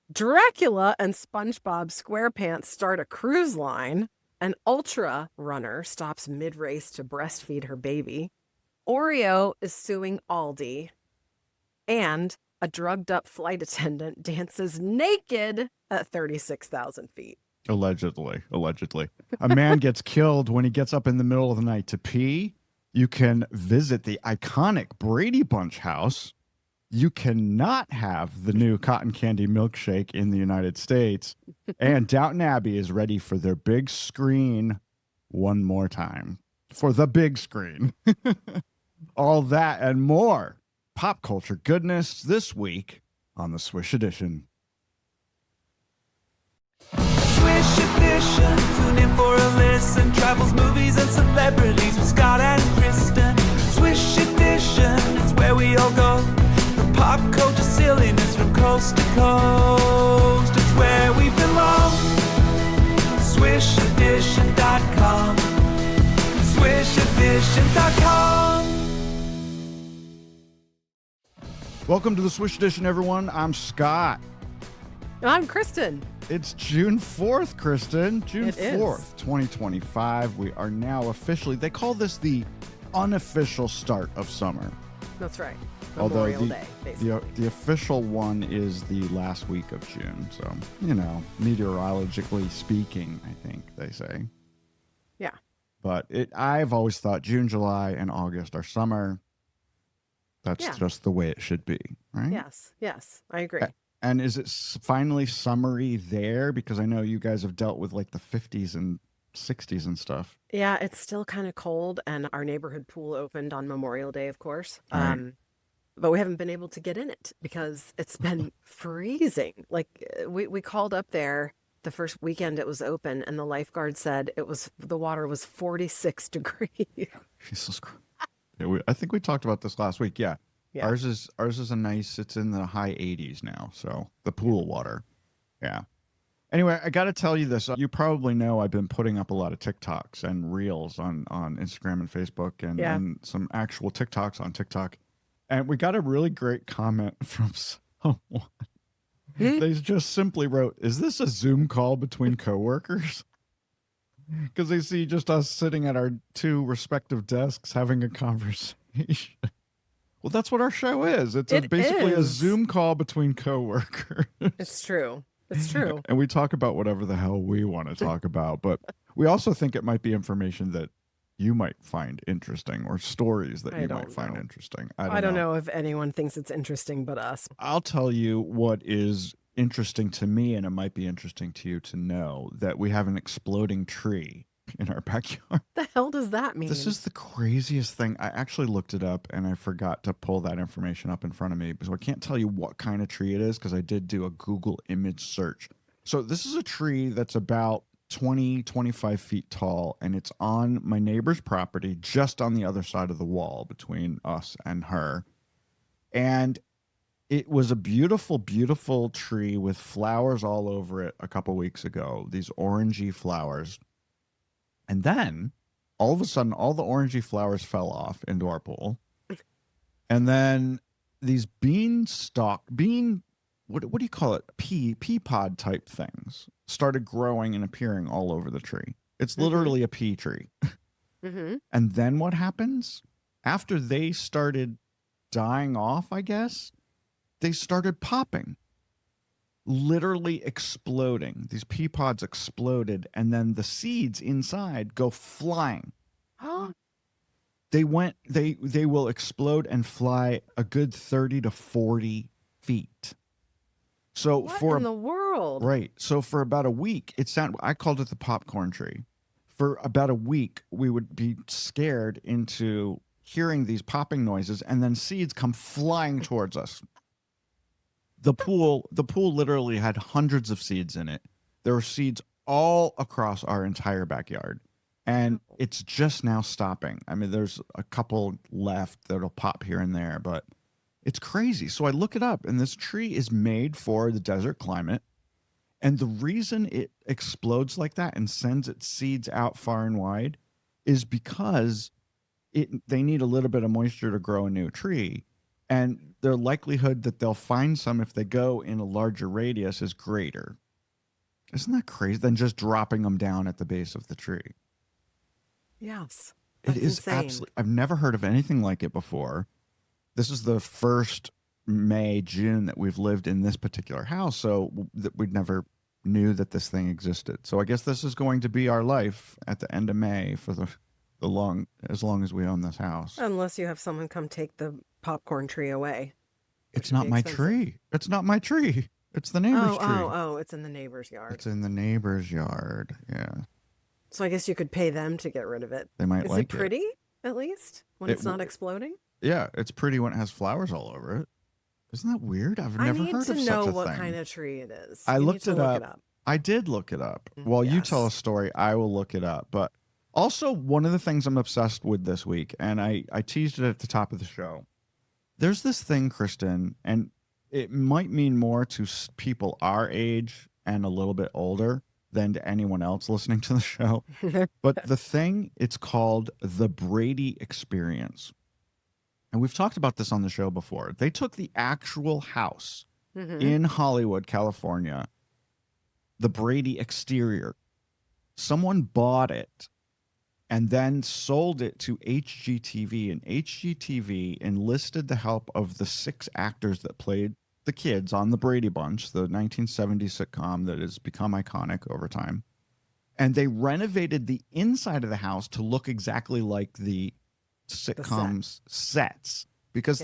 Dracula and SpongeBob SquarePants start a cruise line. An ultra runner stops mid-race to breastfeed her baby. Oreo is suing Aldi. And a drugged up flight attendant dances naked at 36,000 feet. Allegedly. A man gets killed when he gets up in the middle of the night to pee. You can visit the iconic Brady Bunch house. You cannot have the new cotton candy milkshake in the United States. And Downton Abbey is ready for their big screen one more time. For the big screen. All that and more pop culture goodness this week on the Swish Edition. Swish Edition, tune in for a listen. Travels, movies, and celebrities with Scott and Kristin. Swish Edition, it's where we all go. For pop culture silliness from coast to coast. It's where we belong. SwishEdition.com. SwishEdition.com. Welcome to the Swish Edition, everyone. I'm Scott. I'm Kristin. It's June 4th, Kristin. June It 4th, is. 2025. We are now officially, they call this the unofficial start of summer. That's right. Although Memorial Day, basically. the official one is the last week of June. So, meteorologically speaking, I think they say. Yeah. But I've always thought June, July, and August are summer. That's just the way it should be, right? Yes, I agree. And is it finally summery there? Because I know you guys have dealt with like the 50s and 60s and stuff. Yeah, it's still kind of cold, and our neighborhood pool opened on Memorial Day, of course. Right. But we haven't been able to get in it because it's been freezing. Like we called up there the first weekend it was open, and the lifeguard said the water was 46 degrees. Jesus Christ. Yeah, I think we talked about this last week. Yeah. Yeah. Ours is a nice, it's in the high 80s now. So the pool water. Yeah. Anyway, I got to tell you this. You probably know I've been putting up a lot of TikToks and reels on Instagram and Facebook and some actual TikToks on TikTok. And we got a really great comment from someone. They just simply wrote, "Is this a Zoom call between coworkers?" Because they see just us sitting at our two respective desks having a conversation. Well, that's what our show is. It's basically a Zoom call between coworkers. It's true. It's true. And we talk about whatever the hell we want to talk about. But we also think it might be information that you might find interesting or stories that you might find interesting. I don't know if anyone thinks it's interesting but us. I'll tell you what is interesting to me, and it might be interesting to you to know that we have an exploding tree in our backyard. The hell does that mean? This is the craziest thing. I actually looked it up and I forgot to pull that information up in front of me. So I can't tell you what kind of tree it is because I did do a Google image search. So this is a tree that's about 25 feet tall, and it's on my neighbor's property, just on the other side of the wall between us and her. And it was a beautiful, beautiful tree with flowers all over it a couple weeks ago, these orangey flowers. And then all of a sudden, all the orangey flowers fell off into our pool. And then these what do you call it? Pea pod type things started growing and appearing all over the tree. It's literally a pea tree. And then what happens? After they started dying off, I guess, they started popping. Literally exploding. These pea pods exploded, and then the seeds inside go flying. They will explode and fly a good 30 to 40 feet. So what in the world? Right. So for about a week, I called it the popcorn tree. For about a week, we would be scared into hearing these popping noises, and then seeds come flying towards us. The pool literally had hundreds of seeds in it. There were seeds all across our entire backyard, and it's just now stopping. I mean, there's a couple left that'll pop here and there, but it's crazy. So I look it up, and this tree is made for the desert climate. And the reason it explodes like that and sends its seeds out far and wide is because they need a little bit of moisture to grow a new tree. And their likelihood that they'll find some if they go in a larger radius is greater. Isn't that crazy? Than just dropping them down at the base of the tree. Yes. It That's is insane. absolutely, I've never heard of anything like it before. This is the first May, June that we've lived in this particular house. So that we never knew that this thing existed. So I guess this is going to be our life at the end of May for as long as we own this house. Unless you have someone come take the popcorn tree away. It's would not be my expensive. tree. It's not my tree. It's the neighbor's tree. It's in the neighbor's yard. It's in the neighbor's yard. Yeah. So I guess you could pay them to get rid of it. They might Is like it pretty, at least, when it's not exploding? Yeah, it's pretty when it has flowers all over it. Isn't that weird? I've never heard of such a thing. I need to know what kind of tree it is. I You need looked to it look up. I did look it up. While you tell a Yes. story, I will look it up. But also, one of the things I'm obsessed with this week, and I teased it at the top of the show. There's this thing, Kristin, and it might mean more to people our age and a little bit older than to anyone else listening to the show. But the thing, it's called the Brady Experience. And we've talked about this on the show before. They took the actual house in Hollywood, California, the Brady exterior. Someone bought it and then sold it to HGTV. And HGTV enlisted the help of the 6 actors that played the kids on the Brady Bunch, the 1970s sitcom that has become iconic over time. And they renovated the inside of the house to look exactly like the sitcom's sets, because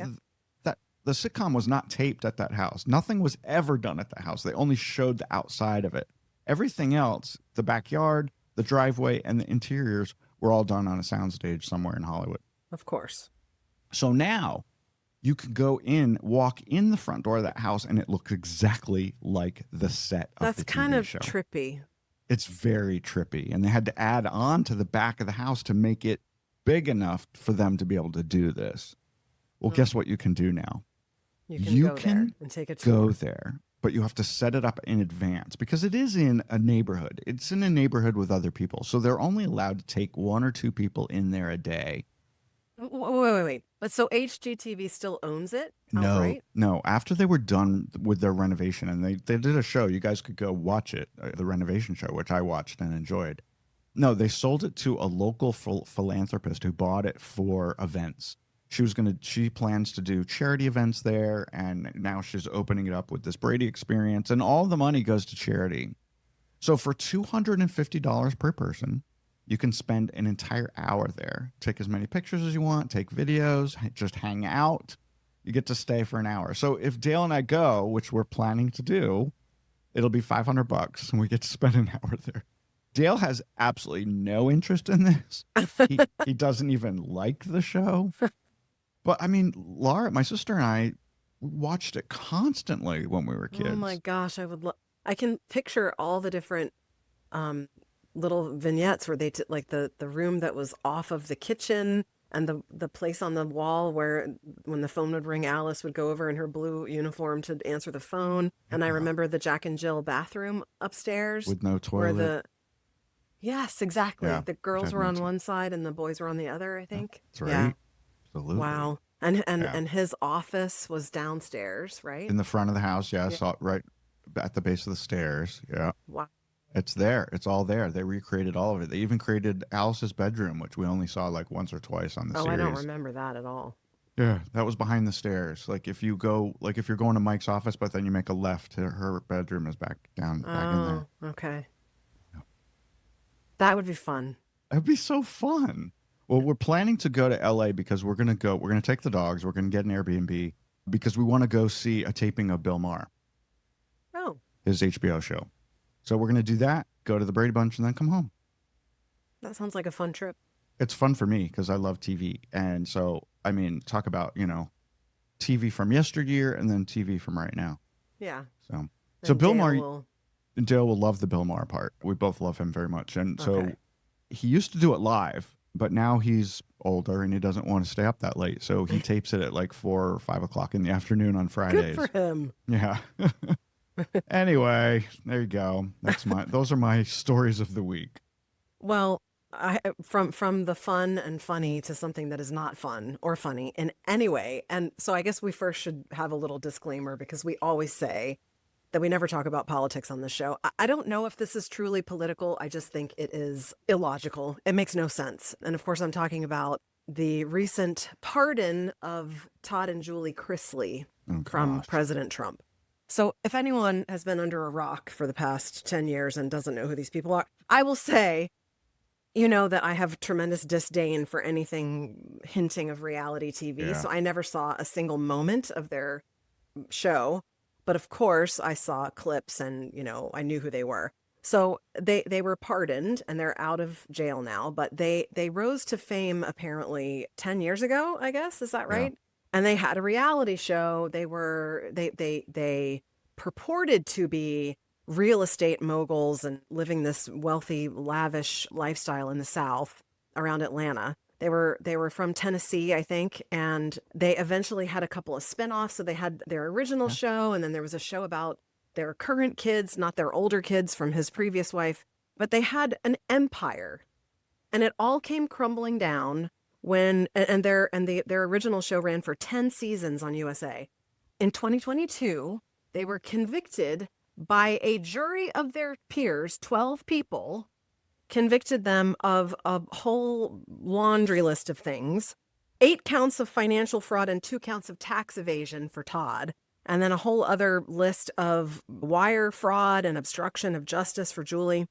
the sitcom was not taped at that house. Nothing was ever done at that house. They only showed the outside of it. Everything else, the backyard, the driveway, and the interiors were all done on a soundstage somewhere in Hollywood. Of course. So now you can go in, walk in the front door of that house, and it looks exactly like the set of That's the TV kind of show. trippy. It's very trippy. And they had to add on to the back of the house to make it big enough for them to be able to do this. Well, guess what you can do now? You can go there and take a tour. Go there, but you have to set it up in advance because it is in a neighborhood. It's in a neighborhood with other people. So they're only allowed to take 1 or 2 people in there a day. Wait. But so HGTV still owns it? outright? No. After they were done with their renovation, and they did a show, you guys could go watch it, the renovation show, which I watched and enjoyed. No, they sold it to a local philanthropist who bought it for events. She plans to do charity events there, and now she's opening it up with this Brady Experience, and all the money goes to charity. So for $250 per person, you can spend an entire hour there. Take as many pictures as you want, take videos, just hang out. You get to stay for an hour. So if Dale and I go, which we're planning to do, it'll be $500 and we get to spend an hour there. Dale has absolutely no interest in this. He doesn't even like the show. But I mean, Laura, my sister and I watched it constantly when we were kids. Oh my gosh, I can picture all the different little vignettes where they like the room that was off of the kitchen, and the place on the wall where when the phone would ring, Alice would go over in her blue uniform to answer the phone. And I remember the Jack and Jill bathroom upstairs with no toilet. Yes, exactly. Yeah, the girls were on one side and the boys were on the other, I think. That's right. Yeah. Absolutely. Wow. And his office was downstairs, right? In the front of the house, yeah. Saw right at the base of the stairs. Yeah. Wow. It's there. It's all there. They recreated all of it. They even created Alice's bedroom, which we only saw like once or twice on the series. I don't remember that at all. Yeah, that was behind the stairs. Like if you're going to Mike's office, but then you make a left, her bedroom is back in there. Okay. Yeah. That would be fun. That'd be so fun. Well, we're planning to go to LA because we're going to take the dogs. We're going to get an Airbnb because we want to go see a taping of Bill Maher. Oh. His HBO show. So we're going to do that, go to the Brady Bunch, and then come home. That sounds like a fun trip. It's fun for me because I love TV. And so, I mean, talk about, TV from yesteryear and then TV from right now. Yeah. So Bill Maher, Dale will love the Bill Maher part. We both love him very much. And so he used to do it live, but now he's older and he doesn't want to stay up that late. So he tapes it at like 4 or 5 o'clock in the afternoon on Fridays. Good for him. Yeah. Anyway, there you go. Those are my stories of the week. Well, from the fun and funny to something that is not fun or funny in any way. And so I guess we first should have a little disclaimer, because we always say that we never talk about politics on this show. I don't know if this is truly political. I just think it is illogical. It makes no sense. And of course, I'm talking about the recent pardon of Todd and Julie Chrisley from President Trump. So if anyone has been under a rock for the past 10 years and doesn't know who these people are, I will say, you know, that I have tremendous disdain for anything hinting of reality TV. Yeah. So I never saw a single moment of their show. But of course, I saw clips and, you know, I knew who they were. So they were pardoned and they're out of jail now. But they rose to fame apparently 10 years ago, I guess. Is that right? Yeah. And they had a reality show. They purported to be real estate moguls and living this wealthy, lavish lifestyle in the South around Atlanta. They were from Tennessee, I think, and they eventually had a couple of spinoffs. So they had their original show, and then there was a show about their current kids, not their older kids from his previous wife. But they had an empire, and it all came crumbling down when their original show ran for 10 seasons on USA. In 2022, they were convicted by a jury of their peers, 12 people, convicted them of a whole laundry list of things, 8 counts of financial fraud and 2 counts of tax evasion for Todd, and then a whole other list of wire fraud and obstruction of justice for Julie.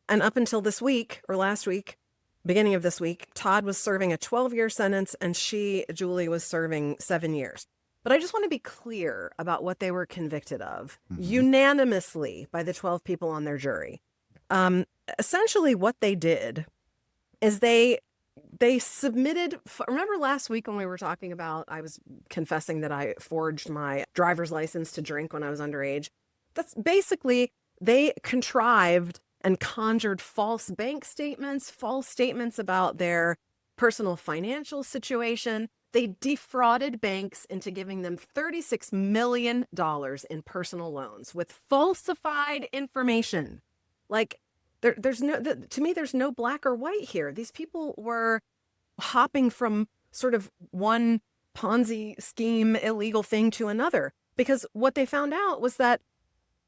And up until this week, or last week, beginning of this week, Todd was serving a 12-year sentence and Julie was serving 7 years. But I just want to be clear about what they were convicted of unanimously by the 12 people on their jury. Essentially what they did is they submitted, remember last week when we were talking about, I was confessing that I forged my driver's license to drink when I was underage. That's basically, they contrived and conjured false bank statements, false statements about their personal financial situation. They defrauded banks into giving them $36 million in personal loans with falsified information. Like, there's no black or white here. These people were hopping from sort of one Ponzi scheme illegal thing to another, because what they found out was that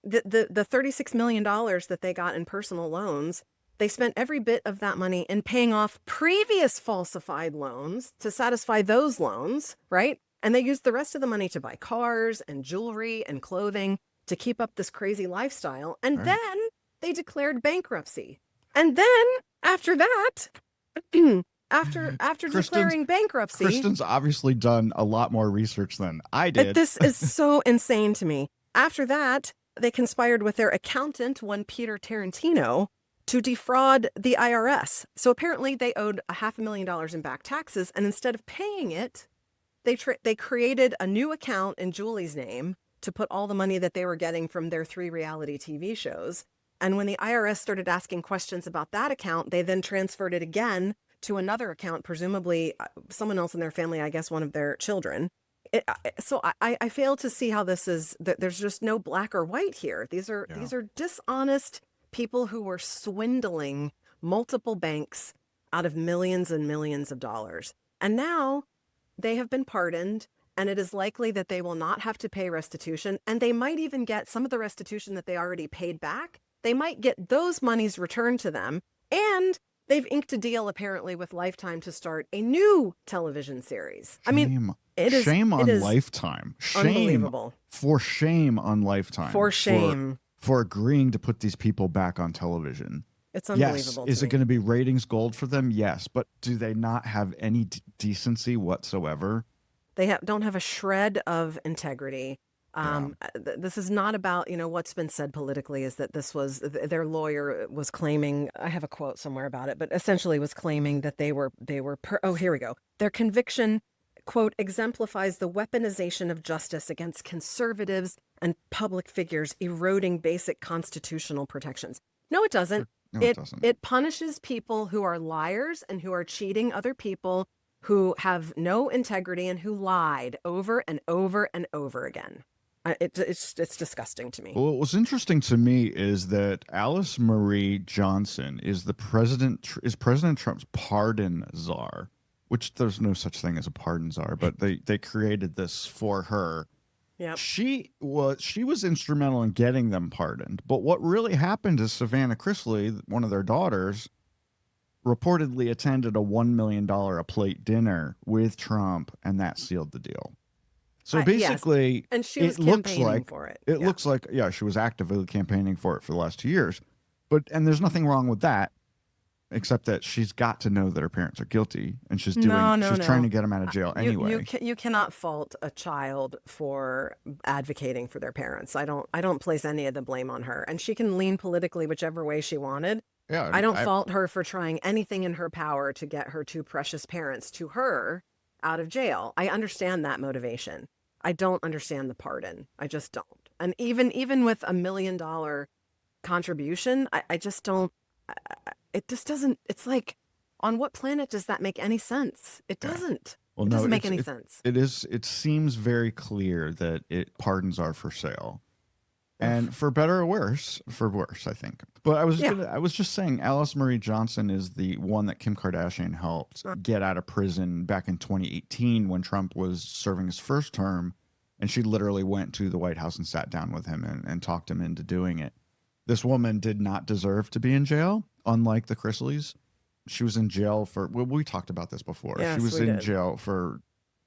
the $36 million that they got in personal loans, they spent every bit of that money in paying off previous falsified loans to satisfy those loans, right? And they used the rest of the money to buy cars and jewelry and clothing to keep up this crazy lifestyle. And then they declared bankruptcy. And then after that, after declaring bankruptcy, Kristin's obviously done a lot more research than I did. This is so insane to me. After that, they conspired with their accountant, one Peter Tarantino, to defraud the IRS. So apparently they owed $500,000 in back taxes, and instead of paying it, they created a new account in Julie's name to put all the money that they were getting from their 3 reality TV shows. And when the IRS started asking questions about that account, they then transferred it again to another account, presumably someone else in their family, I guess one of their children. So I fail to see how this is, there's just no black or white here. These are dishonest people who were swindling multiple banks out of millions and millions of dollars. And now they have been pardoned, and it is likely that they will not have to pay restitution. And they might even get some of the restitution that they already paid back. They might get those monies returned to them. And they've inked a deal apparently with Lifetime to start a new television series. Shame. I mean, shame on Lifetime. Unbelievable. Shame on Lifetime. For shame. For agreeing to put these people back on television. It's unbelievable. Yes. Is it going to be ratings gold for them? Yes. But do they not have any decency whatsoever? They don't have a shred of integrity. This is not about, what's been said politically is that this was, their lawyer was claiming, I have a quote somewhere about it, but essentially was claiming that here we go. Their conviction, quote, exemplifies the weaponization of justice against conservatives and public figures eroding basic constitutional protections. No, it doesn't. No, it doesn't. It punishes people who are liars and who are cheating other people, who have no integrity and who lied over and over and over again. It's disgusting to me. Well, what's interesting to me is that Alice Marie Johnson is President Trump's pardon czar, which there's no such thing as a pardon czar, but they created this for her. Yeah. She was instrumental in getting them pardoned. But what really happened is Savannah Chrisley, one of their daughters, reportedly attended a $1 million a plate dinner with Trump, and that sealed the deal. So basically, yes. And she was campaigning for it. It looks like, yeah, she was actively campaigning for it for the last 2 years. And there's nothing wrong with that, except that she's got to know that her parents are guilty, and she's trying to get them out of jail anyway. You cannot fault a child for advocating for their parents. I don't place any of the blame on her, and she can lean politically whichever way she wanted. Yeah, I don't fault her for trying anything in her power to get her two precious parents to her out of jail. I understand that motivation. I don't understand the pardon. I just don't. And even with $1 million contribution, I just don't. It just doesn't. It's like, on what planet does that make any sense? It doesn't. Well, it doesn't make any sense. It seems very clear that pardons are for sale, and for better or worse, I think. But I was just saying, Alice Marie Johnson is the one that Kim Kardashian helped get out of prison back in 2018 when Trump was serving his first term, and she literally went to the White House and sat down with him and talked him into doing it. This woman did not deserve to be in jail, unlike the Chrisleys. She was in jail for, well, we talked about this before. Yes, she was in jail for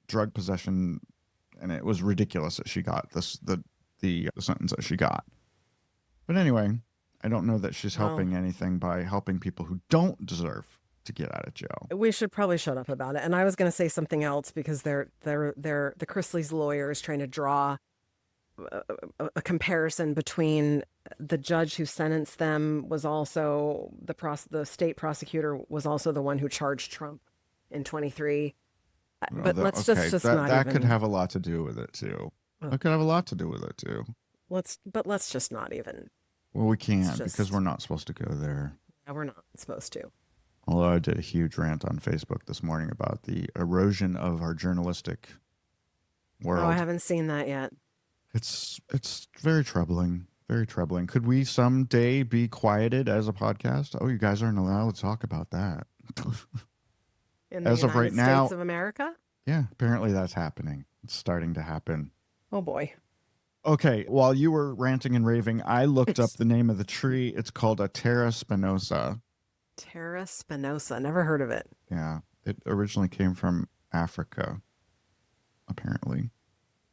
drug possession, and it was ridiculous that she got the sentence that she got. But anyway, I don't know that she's helping anything by helping people who don't deserve to get out of jail. We should probably shut up about it. And I was going to say something else, because the Chrisleys' lawyers trying to draw a comparison between the judge who sentenced them was also the state prosecutor was also the one who charged Trump in 23. But let's just not that even. Could have a lot to do with it too. That could have a lot to do with it too. Let's just not even. Well, we can't because we're not supposed to go there. No, we're not supposed to. Although I did a huge rant on Facebook this morning about the erosion of our journalistic world. Oh, I haven't seen that yet. It's very troubling. Very troubling. Could we someday be quieted as a podcast? Oh, you guys aren't allowed to talk about that. In the United States of America? Yeah, apparently that's happening. It's starting to happen. Oh, boy. Okay, while you were ranting and raving, I looked up the name of the tree. It's called a Terra spinosa. Terra spinosa. Never heard of it. Yeah, it originally came from Africa, apparently.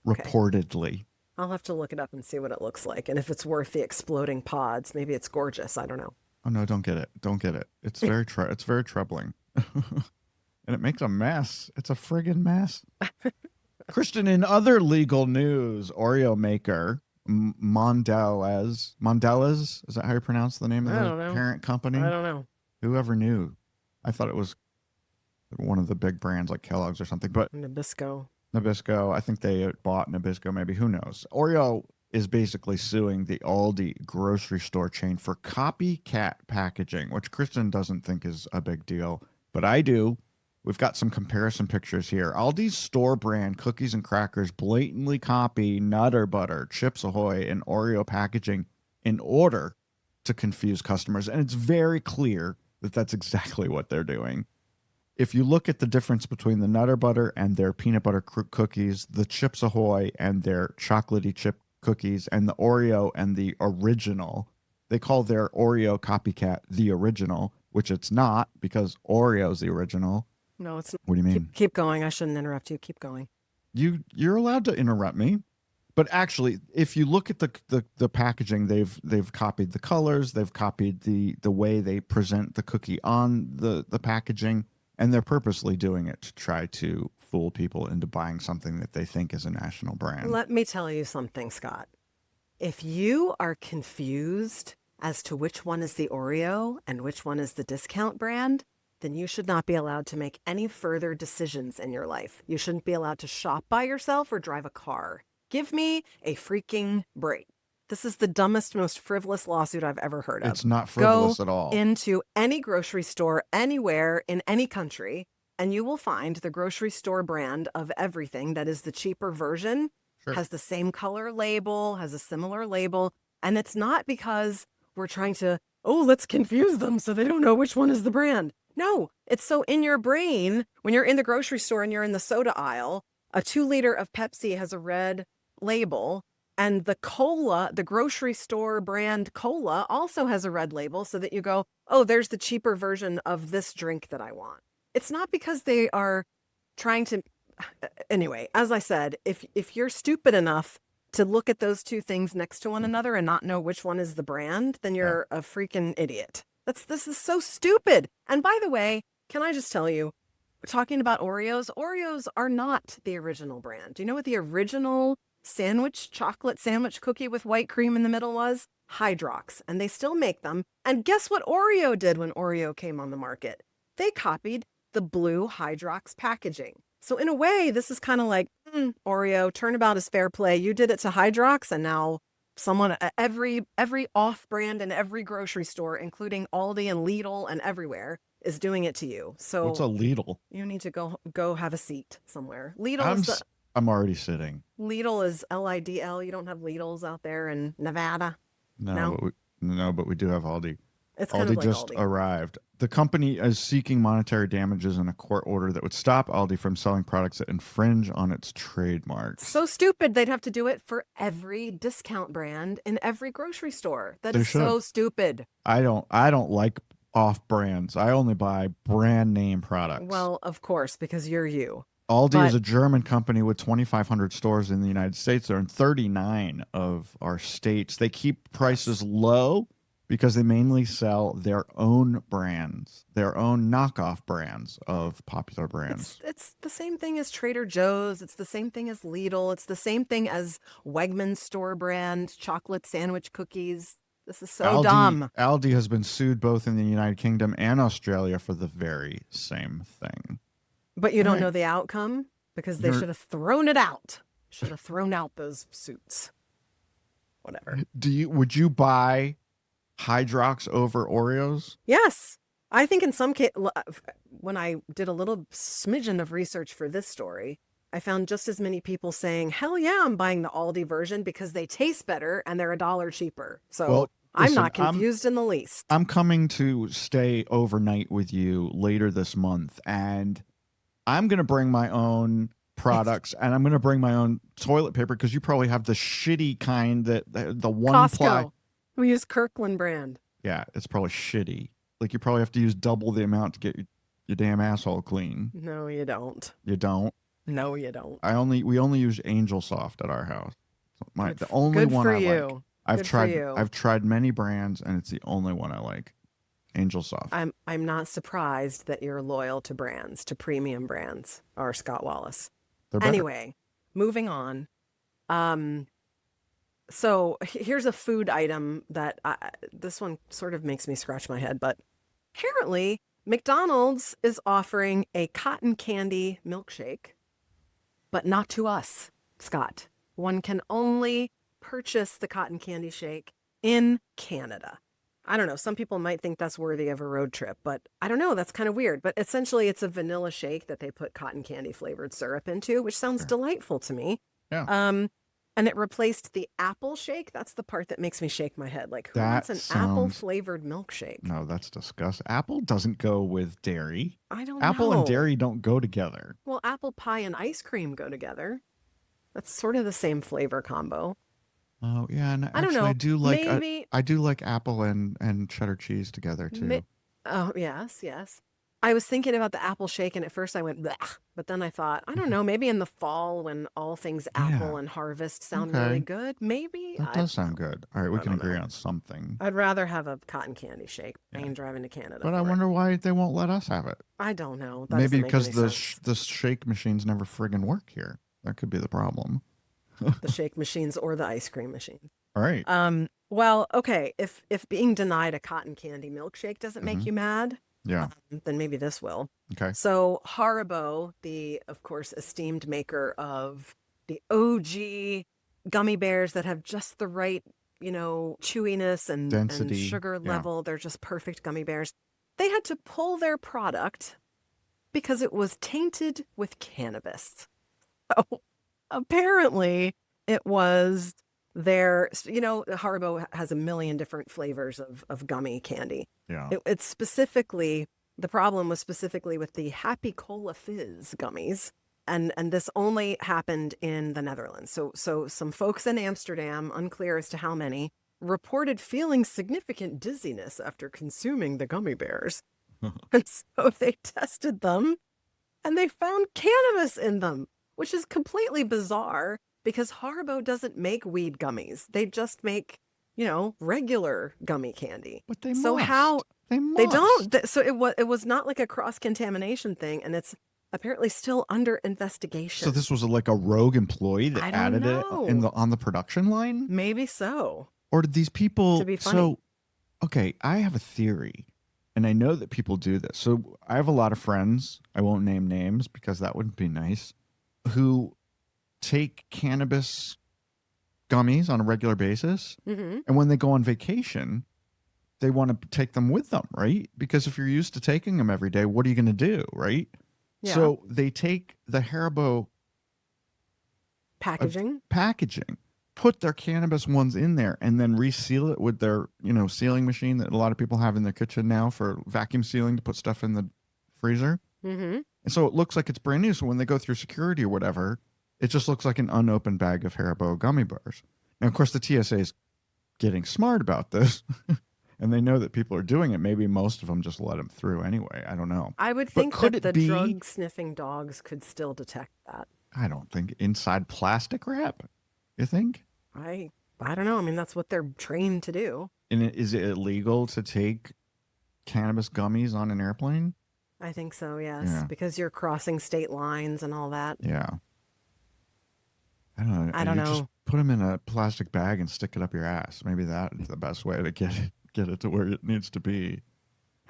Okay. Reportedly. I'll have to look it up and see what it looks like. And if it's worth the exploding pods, maybe it's gorgeous. I don't know. Oh, no, don't get it. Don't get it. It's very troubling. And it makes a mess. It's a friggin' mess. Kristin, in other legal news, Oreo maker Mondelez, is that how you pronounce the name of the parent company? I don't know. Whoever knew? I thought it was one of the big brands like Kellogg's or something. But Nabisco. I think they bought Nabisco, maybe. Who knows? Oreo is basically suing the Aldi grocery store chain for copycat packaging, which Kristin doesn't think is a big deal, but I do. We've got some comparison pictures here. Aldi's store brand cookies and crackers blatantly copy Nutter Butter, Chips Ahoy, and Oreo packaging in order to confuse customers. And it's very clear that that's exactly what they're doing. If you look at the difference between the Nutter Butter and their peanut butter cookies, the Chips Ahoy and their chocolatey chip cookies, and the Oreo and the original, they call their Oreo copycat the original, which it's not, because Oreo's the original. No, it's not. What do you mean? Keep going. I shouldn't interrupt you. Keep going. You're allowed to interrupt me. But actually, if you look at the packaging, they've copied the colors, they've copied the way they present the cookie on the packaging, and they're purposely doing it to try to fool people into buying something that they think is a national brand. Let me tell you something, Scott. If you are confused as to which one is the Oreo and which one is the discount brand, then you should not be allowed to make any further decisions in your life. You shouldn't be allowed to shop by yourself or drive a car. Give me a freaking break. This is the dumbest, most frivolous lawsuit I've ever heard of. It's not frivolous at all. Go into any grocery store anywhere in any country, and you will find the grocery store brand of everything that is the cheaper version. has the same color label, has a similar label. And it's not because we're trying to, let's confuse them so they don't know which one is the brand. No, it's so in your brain, when you're in the grocery store and you're in the soda aisle, a 2-liter of Pepsi has a red label. And the cola, the grocery store brand cola also has a red label so that you go, there's the cheaper version of this drink that I want. It's not because they are trying to, anyway, as I said, if you're stupid enough to look at those two things next to one another and not know which one is the brand, then you're a freaking idiot. This is so stupid. And by the way, can I just tell you, talking about Oreos are not the original brand. Do you know what the original chocolate sandwich cookie with white cream in the middle was? Hydrox. And they still make them. And guess what Oreo did when Oreo came on the market? They copied the blue Hydrox packaging. So in a way, this is kind of like, Oreo, turnabout is fair play. You did it to Hydrox, and now someone, every off-brand in every grocery store, including Aldi and Lidl and everywhere, is doing it to you. So what's a Lidl? You need to go have a seat somewhere. Lidl I'm already sitting. Lidl is Lidl. You don't have Lidls out there in Nevada. No? But we do have Aldi. It's kind of like just Aldi. Arrived. The company is seeking monetary damages in a court order that would stop Aldi from selling products that infringe on its trademarks. So stupid. They'd have to do it for every discount brand in every grocery store. That is so stupid. I don't like off brands. I only buy brand name products. Well, of course, because you're you. Aldi is a German company with 2,500 stores in the United States. They're in 39 of our states. They keep prices low because they mainly sell their own brands, their own knockoff brands of popular brands. It's the same thing as Trader Joe's. It's the same thing as Lidl. It's the same thing as Wegmans store brand chocolate sandwich cookies. This is so dumb. Aldi has been sued both in the United Kingdom and Australia for the very same thing. But you don't know the outcome because they should have thrown it out. Should have thrown out those suits. Whatever. Would you buy Hydrox over Oreos? Yes. I think in some case, when I did a little smidgen of research for this story, I found just as many people saying, hell yeah, I'm buying the Aldi version because they taste better and they're $1 cheaper. So I'm not confused in the least. I'm coming to stay overnight with you later this month, and I'm going to bring my own products, and I'm going to bring my own toilet paper because you probably have the shitty kind, that the one Costco. ply. We use Kirkland brand. Yeah, it's probably shitty. Like you probably have to use double the amount to get your damn asshole clean. No, you don't. You don't? No, you don't. We only use Angel Soft at our house. The only good one for I you. like. I've tried many brands, and it's the only one I like. Angel Soft. I'm not surprised that you're loyal to brands, to premium brands, or Scott Wallace. Anyway, moving on. So here's a food item that this one sort of makes me scratch my head, but apparently McDonald's is offering a cotton candy milkshake, but not to us, Scott. One can only purchase the cotton candy shake in Canada. I don't know. Some people might think that's worthy of a road trip, but I don't know. That's kind of weird. But essentially, it's a vanilla shake that they put cotton candy flavored syrup into, which sounds delightful to me. Yeah. And it replaced the apple shake. That's the part that makes me shake my head. Like, who wants an apple flavored milkshake? No, that's disgusting. Apple doesn't go with dairy. I don't know. Apple and dairy don't go together. Well, apple pie and ice cream go together. That's sort of the same flavor combo. Oh yeah, and I don't know. I do like apple and cheddar cheese together too. Oh yes. I was thinking about the apple shake, and at first I went, bleh, but then I thought, I don't know, maybe in the fall when all things apple and harvest sound really good, maybe. That does sound good. All right, we can agree on something. I'd rather have a cotton candy shake. I ain't driving to Canada. But I wonder why they won't let us have it. I don't know. Maybe because the shake machines never friggin' work here. That could be the problem. The shake machines or the ice cream machine. All right. Well, okay. If being denied a cotton candy milkshake doesn't make you mad, then maybe this will. Okay. So Haribo, the of course esteemed maker of the OG gummy bears that have just the right, chewiness and density, and sugar level, they're just perfect gummy bears. They had to pull their product because it was tainted with cannabis. So apparently, It was their, Haribo has a million different flavors of gummy candy. Yeah. It's specifically, the problem was specifically with the Happy Cola Fizz gummies. And this only happened in the Netherlands. So some folks in Amsterdam, unclear as to how many, reported feeling significant dizziness after consuming the gummy bears. And so they tested them and they found cannabis in them, which is completely bizarre because Haribo doesn't make weed gummies. They just make, regular gummy candy. But they so must. how They must. they don't? So it was not like a cross-contamination thing, and it's apparently still under investigation. So this was like a rogue employee that added it on the production line? Maybe so. Or did these people? To be funny. So, okay, I have a theory, and I know that people do this. So I have a lot of friends. I won't name names because that wouldn't be nice. Who take cannabis gummies on a regular basis, Mm-hmm. and when they go on vacation, they want to take them with them, right? Because if you're used to taking them every day, what are you going to do, right? Yeah. So they take the Haribo Packaging. put their cannabis ones in there, and then reseal it with their, sealing machine that a lot of people have in their kitchen now for vacuum sealing to put stuff in the freezer. Mm-hmm. And so it looks like it's brand new. So when they go through security or whatever, it just looks like an unopened bag of Haribo gummy bears. Now, of course, the TSA is getting smart about this. And they know that people are doing it. Maybe most of them just let them through anyway. I don't know. I would But think could that it the be- drug-sniffing dogs could still detect that. I don't think inside plastic wrap. You think? I don't know. I mean, that's what they're trained to do. And is it illegal to take cannabis gummies on an airplane? I think so, yes. Yeah. Because you're crossing state lines and all that. Yeah. I don't know. I don't You just know. put them in a plastic bag and stick it up your ass. Maybe that's the best way to get it to where it needs to be.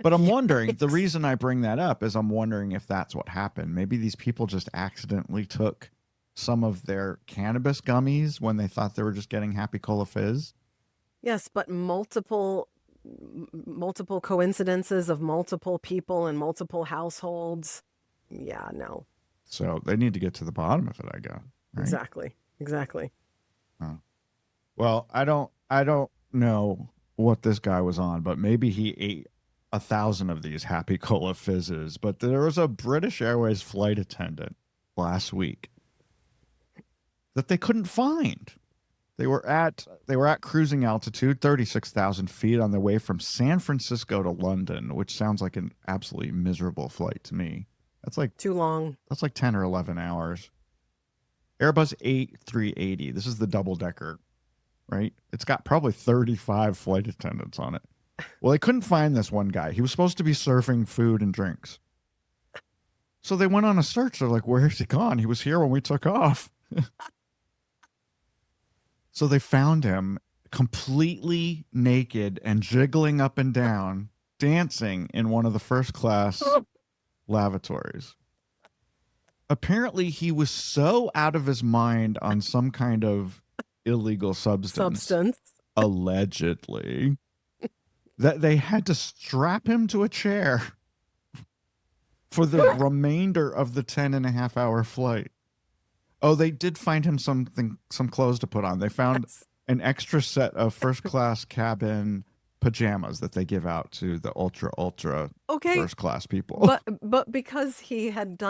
But I'm wondering, the reason I bring that up is I'm wondering if that's what happened. Maybe these people just accidentally took some of their cannabis gummies when they thought they were just getting Happy Cola Fizz. Yes, but multiple coincidences of multiple people in multiple households. Yeah, no. So they need to get to the bottom of it, I guess. Right? Exactly. Oh. Well, I don't know what this guy was on, but maybe he ate 1,000 of these Happy Cola Fizzes. But there was a British Airways flight attendant last week that they couldn't find. They were at cruising altitude, 36,000 feet, on their way from San Francisco to London, which sounds like an absolutely miserable flight to me. Too long. That's like 10 or 11 hours. Airbus A380. This is the double decker, right? It's got probably 35 flight attendants on it. Well, they couldn't find this one guy. He was supposed to be serving food and drinks. So they went on a search. They're like, where's he gone? He was here when we took off. So they found him completely naked and jiggling up and down, dancing in one of the first class lavatories. Apparently, he was so out of his mind on some kind of illegal substance, allegedly, that they had to strap him to a chair for the remainder of the 10.5-hour flight. Oh, they did find him some clothes to put on. They found an extra set of first-class cabin pajamas that they give out to the ultra first-class people. But because he had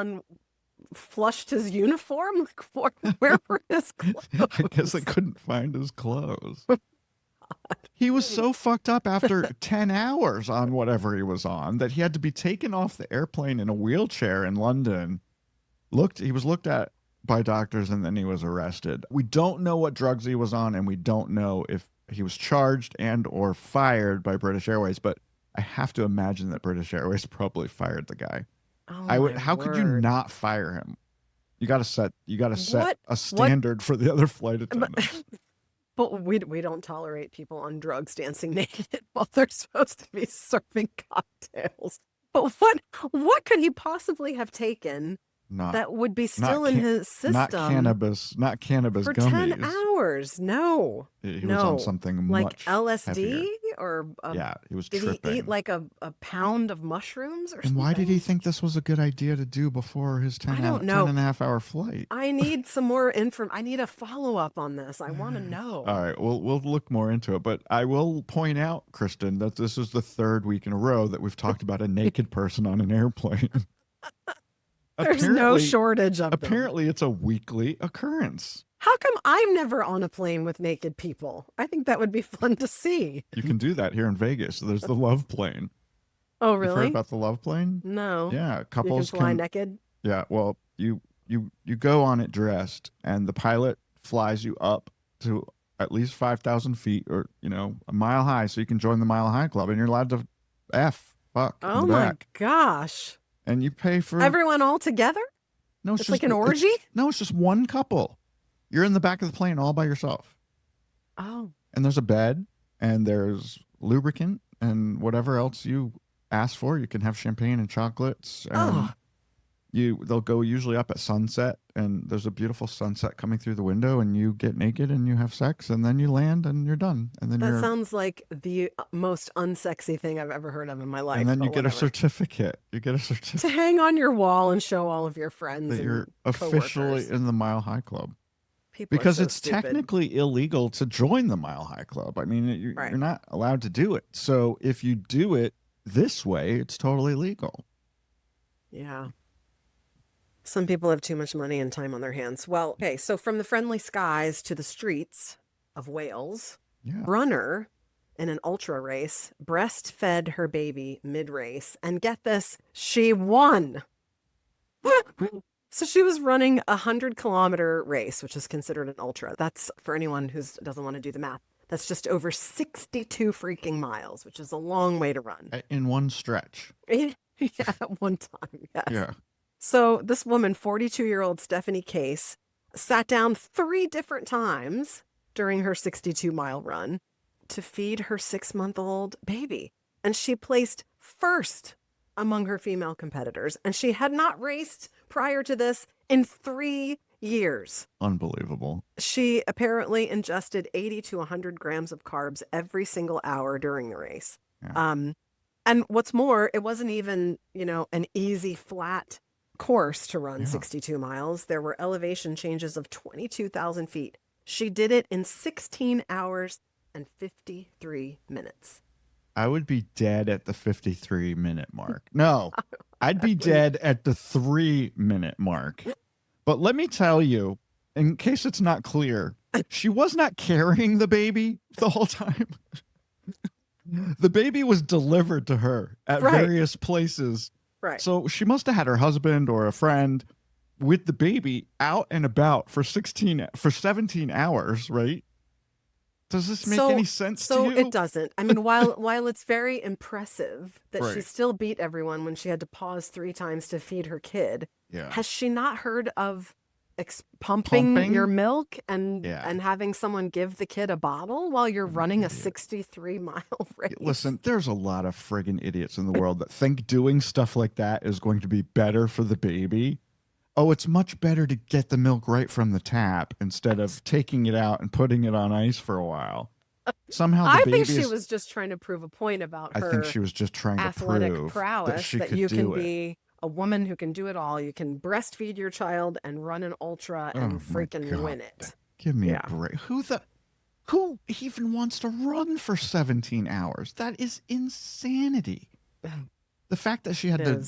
flushed his uniform, where were his clothes? I guess they couldn't find his clothes. He was so fucked up after 10 hours on whatever he was on that he had to be taken off the airplane in a wheelchair in London. He was looked at by doctors, and then he was arrested. We don't know what drugs he was on, and we don't know if he was charged and or fired by British Airways, but I have to imagine that British Airways probably fired the guy. Oh, How could you not fire him? You got to set a standard for the other flight attendants. But we don't tolerate people on drugs dancing naked while they're supposed to be serving cocktails. But what could he possibly have taken that would be still in his system? Not cannabis for gummies. 10 hours. No. He was on something like much LSD heavier. or Yeah, he was did tripping. he eat like a pound of mushrooms or And something? why did he think this was a good idea to do before his 10 I don't know. and a half hour flight? I need some more info. I need a follow-up on this. I want to know. All right, we'll look more into it. But I will point out, Kristin, that this is the third week in a row that we've talked about a naked person on an airplane. There's no shortage of them. Apparently, it's a weekly occurrence. How come I'm never on a plane with naked people? I think that would be fun to see. You can do that here in Vegas. There's the Love Plane. Oh, really? You've heard about the Love Plane? No. Yeah, couples you can fly naked? Yeah, well, you go on it dressed, and the pilot flies you up to at least 5,000 feet, or a mile high, so you can join the Mile High Club, and you're allowed to fuck. Oh my gosh! And you pay for everyone all together? No, it's like an orgy. No, it's just one couple. You're in the back of the plane all by yourself. Oh. And there's a bed, and there's lubricant, and whatever else you ask for. You can have champagne and chocolates. And they'll go usually up at sunset, and there's a beautiful sunset coming through the window, and you get naked and you have sex, and then you land and you're done. And then that sounds like the most unsexy thing I've ever heard of in my life. And then you get a certificate. You get a certificate to hang on your wall and show all of your friends that and you're officially coworkers. in the Mile High Club. People because are so it's stupid. technically illegal to join the Mile High Club. I mean, you're not allowed to do it. So if you do it this way, it's totally legal. Yeah. Some people have too much money and time on their hands. Well, okay, so from the friendly skies to the streets of Wales, runner in an ultra race breastfed her baby mid-race. And get this, she won. So she was running a 100-kilometer race, which is considered an ultra. That's, for anyone who doesn't want to do the math, that's just over 62 freaking miles, which is a long way to run. In one stretch. Yeah, at one time, yes. Yeah. So this woman, 42-year-old Stephanie Case, sat down 3 different times during her 62-mile run to feed her 6-month-old baby. And she placed first among her female competitors. And she had not raced prior to this in 3 years. Unbelievable. She apparently ingested 80 to 100 grams of carbs every single hour during the race. Yeah. And what's more, it wasn't even, an easy, flat course to run 62 miles. There were elevation changes of 22,000 feet. She did it in 16 hours and 53 minutes. I would be dead at the 53-minute mark. No, I'd be dead at the 3-minute mark. But let me tell you, in case it's not clear, she was not carrying the baby the whole time. The baby was delivered to her at various places. Right. So she must have had her husband or a friend with the baby out and about for 17 hours, right? Does this make any sense to you? So it doesn't. I mean, while it's very impressive that she still beat everyone when she had to pause 3 times to feed her kid, has she not heard of pumping your milk and having someone give the kid a bottle while you're running a 63-mile race? Listen, there's a lot of friggin' idiots in the world that think doing stuff like that is going to be better for the baby. Oh, it's much better to get the milk right from the tap instead of taking it out and putting it on ice for a while. Somehow I think she was just trying to prove a point about her I think she was just trying to prove prowess that you can be a woman who can do it all. You can breastfeed your child and run an ultra and freaking win it. Give me a break. Who even wants to run for 17 hours? That is insanity. The fact that she had to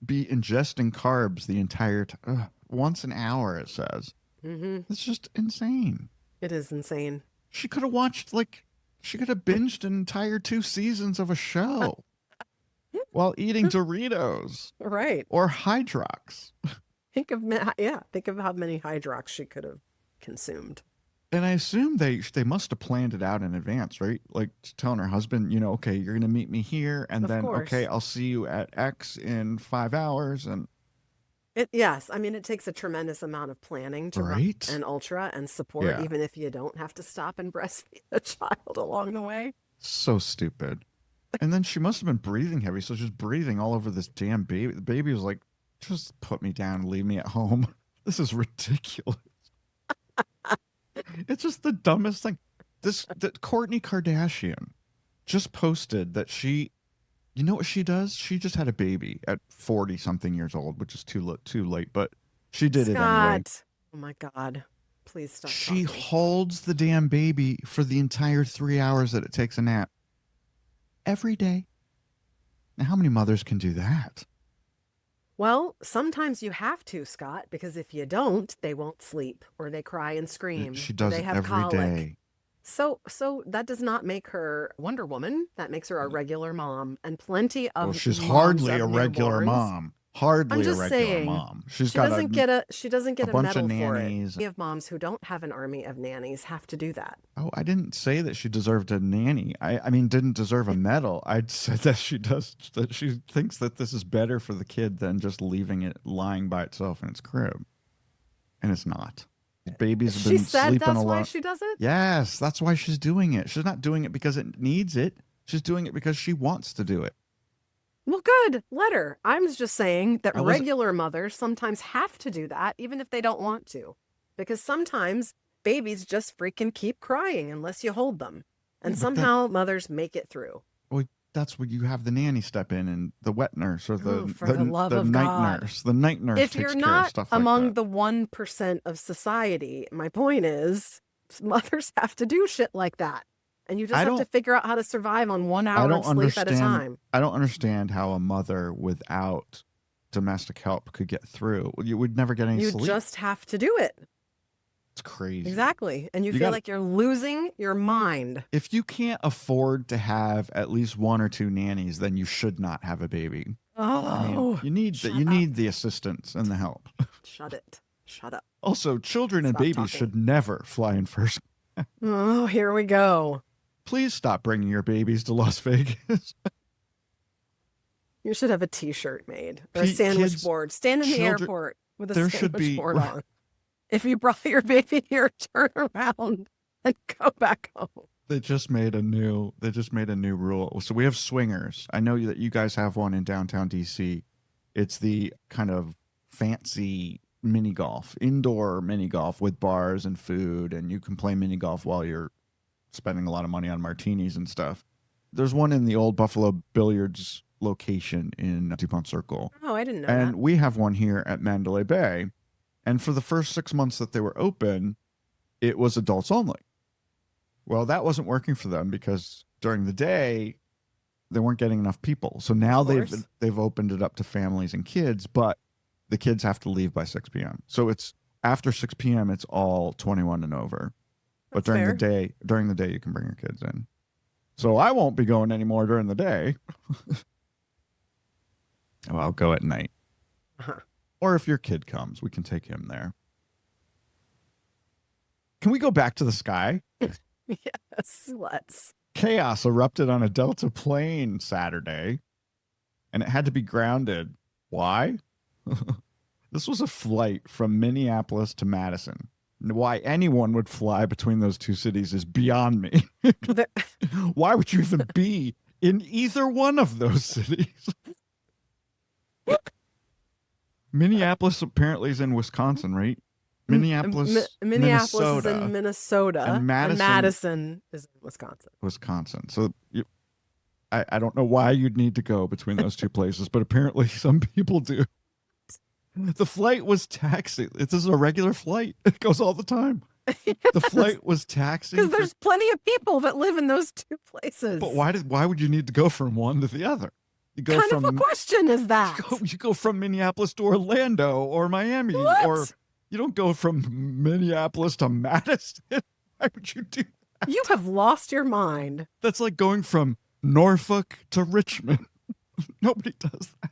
be ingesting carbs the entire time, once an hour, it says. It's just insane. It is insane. She could have watched, she could have binged an entire 2 seasons of a show while eating Doritos. Right. Or Hydrox. Think of how many Hydrox she could have consumed. And I assume they must have planned it out in advance, right? Like telling her husband, okay, you're going to meet me here, and then, okay, I'll see you at X in 5 hours. And yes, I mean, it takes a tremendous amount of planning to run an ultra and support, even if you don't have to stop and breastfeed a child along the way. So stupid. And then she must have been breathing heavy, so she's breathing all over this damn baby. The baby was like, just put me down and leave me at home. This is ridiculous. It's just the dumbest thing. That Kourtney Kardashian just posted that you know what she does? She just had a baby at 40 something years old, which is too late, but she did it anyway. Oh my God. Please stop. She talking. holds the damn baby for the entire 3 hours that it takes a nap every day. Now, how many mothers can do that? Well, sometimes you have to, Scott, because if you don't, they won't sleep or they cry and scream. She or does they it have every colic. day. So that does not make her Wonder Woman. That makes her a regular mom, and plenty of. Well, she's moms hardly of a regular newborns. mom. Hardly I'm just a regular saying, mom. she got doesn't get a bunch medal of for nannies. it. We have moms who don't have an army of nannies have to do that. Oh, I didn't say that she deserved a nanny. I mean, didn't deserve a medal. I said that she thinks that this is better for the kid than just leaving it lying by itself in its crib. And it's not. Babies have been She said sleeping that's alone. why she does it? Yes, that's why she's doing it. She's not doing it because it needs it. She's doing it because she wants to do it. Well, good. Let her. I'm just saying that I wasn't- regular mothers sometimes have to do that, even if they don't want to. Because sometimes babies just freaking keep crying unless you hold them. And Yeah, but somehow mothers make it through. Well, that's when you have the nanny step in and the wet nurse or the, Oh, for the love of night God. nurse. The night nurse If takes you're care of not stuff among like that. the 1% of society, my point is mothers have to do shit like that. And you just have to figure out how to survive on 1 hour of sleep at a time. I don't understand how a mother without domestic help could get through. You would never get any You sleep. just have to do it. It's crazy. Exactly. And you You feel gotta- like you're losing your mind. If you can't afford to have at least 1 or 2 nannies, then you should not have a baby. I mean, Oh, you need shut the assistance and the help. shut it. Shut up. Also, children and Stop babies talking. should never fly in first. Oh, here we go. Please stop bringing your babies to Las Vegas. You should have a T-shirt made or a Kids, sandwich board. Stand in the children- airport with a there sandwich should be- board on. If you brought your baby here, turn around and go back home. They just made a new rule. So we have swingers. I know that you guys have one in downtown DC. It's the kind of fancy mini golf, indoor mini golf with bars and food, and you can play mini golf while you're spending a lot of money on martinis and stuff. There's one in the old Buffalo Billiards location in DuPont Circle. Oh, I didn't know And that. we have one here at Mandalay Bay. And for the first 6 months that they were open, it was adults only. Well, that wasn't working for them because during the day, they weren't getting enough people. So now Of course. they've opened it up to families and kids, but the kids have to leave by 6 p.m. So it's after 6 p.m., it's all 21 and over. But That's during the day, you can bring your kids in. So I won't be going anymore during the day. Well, I'll go at night. Uh-huh. Or if your kid comes, we can take him there. Can we go back to the sky? Yes, let's. Chaos erupted on a Delta plane Saturday, and it had to be grounded. Why? This was a flight from Minneapolis to Madison. Why anyone would fly between those two cities is beyond me. Why would you even be in either one of those cities? Minneapolis apparently is in Wisconsin, right? Minneapolis, Minneapolis Minnesota, is in Minnesota, and Madison is in Wisconsin. So I don't know why you'd need to go between those two places, but apparently some people do. The flight was taxing. This is a regular flight. It goes all the time. The flight was taxing. Because there's plenty of people that live in those two places. But why would you need to go from one to the other? You go Kind of a question is that? You go from Minneapolis to Orlando or Miami, What? or you don't go from Minneapolis to Madison. Why would you do that? You have lost your mind. That's like going from Norfolk to Richmond. Nobody does that.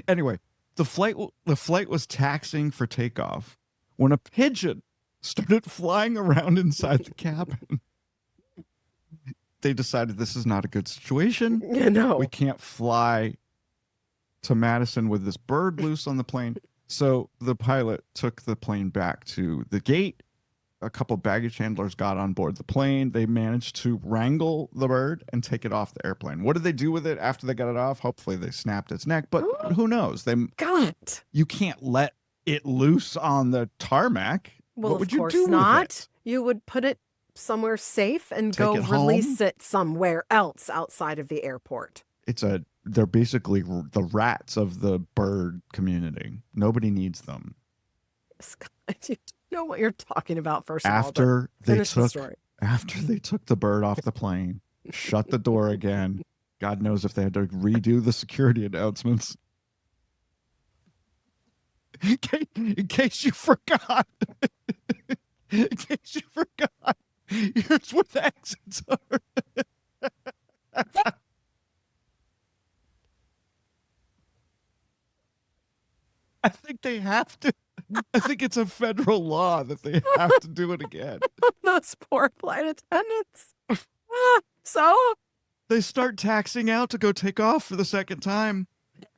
Anyway, the flight was taxiing for takeoff when a pigeon started flying around inside the cabin. They decided this is not a good situation. No. We can't fly to Madison with this bird loose on the plane. So the pilot took the plane back to the gate. A couple baggage handlers got on board the plane. They managed to wrangle the bird and take it off the airplane. What did they do with it after they got it off? Hopefully they snapped its neck, but who knows? God. You can't let it loose on the tarmac. Well, what would of you course do not. with it? You would put it somewhere safe and Take go it release home? it somewhere else outside of the airport. They're basically the rats of the bird community. Nobody needs them. Scott, you don't know what you're talking about, first of all. After But they finish the took story. after they took the bird off the plane, shut the door again. God knows if they had to redo the security announcements. In case you forgot. In case you forgot. Here's where the exits are. I think they have to. I think it's a federal law that they have to do it again. Those poor flight attendants. So? They start taxiing out to go take off for the second time,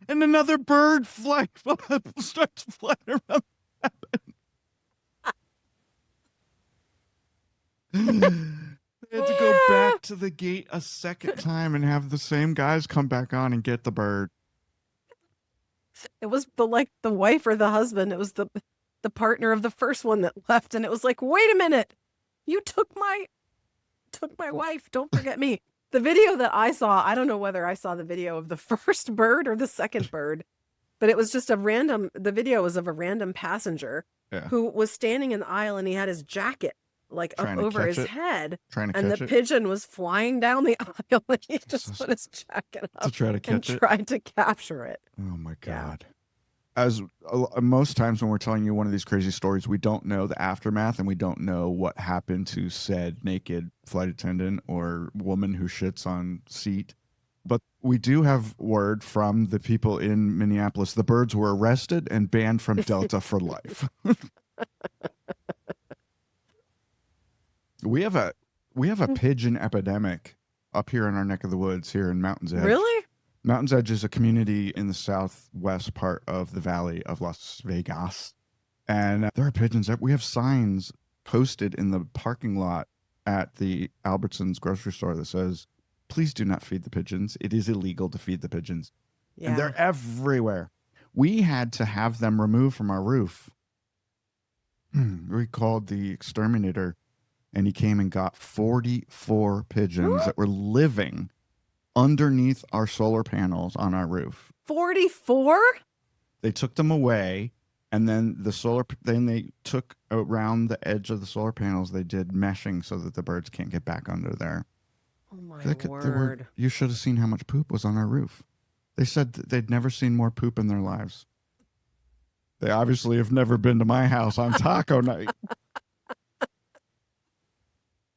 and another bird starts flying around. They had to go back to the gate a second time and have the same guys come back on and get the bird. It was the wife or the husband. It was the partner of the first one that left, and it was like, wait a minute, you took my wife. Don't forget me. The video that I saw, I don't know whether I saw the video of the first bird or the second bird, but it was just the video was of a random passenger who was standing in the aisle, and he had his jacket up over his head, and the pigeon was flying down the aisle, and he just put his jacket up to try to catch and tried to capture it. Oh my God. As most times when we're telling you one of these crazy stories, we don't know the aftermath, and we don't know what happened to said naked flight attendant or woman who shits on seat. But we do have word from the people in Minneapolis. The birds were arrested and banned from Delta for life. We have a pigeon epidemic up here in our neck of the woods here in Mountain's Edge. Really? Mountain's Edge is a community in the southwest part of the valley of Las Vegas. And there are pigeons. We have signs posted in the parking lot at the Albertsons grocery store that says, please do not feed the pigeons. It is illegal to feed the pigeons. Yeah. And they're everywhere. We had to have them removed from our roof. We called the exterminator, and he came and got 44 pigeons that were living underneath our solar panels on our roof. 44? They took them away, and then they took around the edge of the solar panels, they did meshing so that the birds can't get back under there. Oh my word. You should have seen how much poop was on our roof. They said that they'd never seen more poop in their lives. They obviously have never been to my house on taco night.